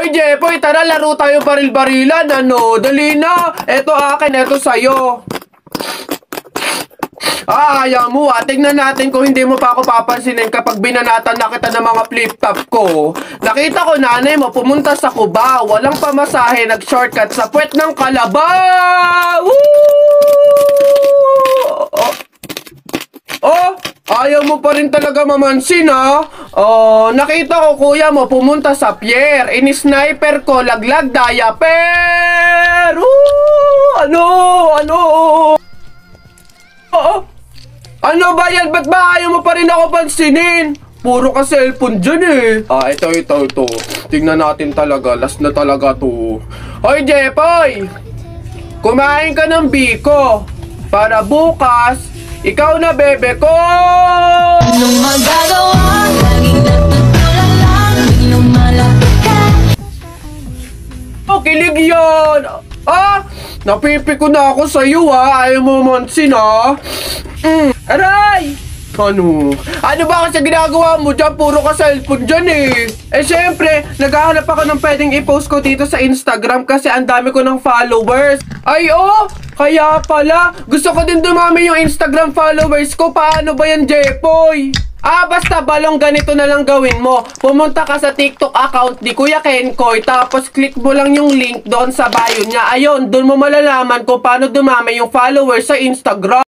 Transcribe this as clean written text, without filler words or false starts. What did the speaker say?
Hoy, Jepoy, tara laro tayo baril-barilan, ano? Dali na. Eto akin, eto sa'yo. Ayaw mo tignan natin kung hindi mo pa ako papansinin kapag binanatan na kita ng mga flip-top ko. Nakita ko nanay mo pumunta sa Cubao, walang pamasahe, nag-shortcut sa puwet ng Kalabaw! Ayaw mo pa rin talaga mamansin, ha? Nakita ko kuya mo pumunta sa pier. Ini-sniper ko, laglag diaper! Ano ba yan? Ba't ba ayaw mo pa rin ako pansinin? Puro ka cellphone dyan eh. Ito. Tingnan natin talaga. Last na talaga to. Hoy, Jepoy! Kumain ka ng biko. Para bukas, ikaw na bebe ko! Anong magagawa? Laging natutulala lang, tuwing lumalapit ka. Kilig yan! Napipiko na ako sa'yo ayaw mo mansin Aray! Ano ba kasi ginagawa mo dyan? Puro ka cellphone dyan syempre, naghahanap ako ng pwedeng i-post ko dito sa Instagram kasi ang dami ko ng followers. Kaya pala, gusto ko din dumami yung Instagram followers ko. Paano ba yan, Jepoy? Basta balong ganito na lang gawin mo. Pumunta ka sa TikTok account ni Kuya Kenkoy, tapos click mo lang yung link doon sa bio niya. Ayun, doon mo malalaman kung paano dumami yung followers sa Instagram.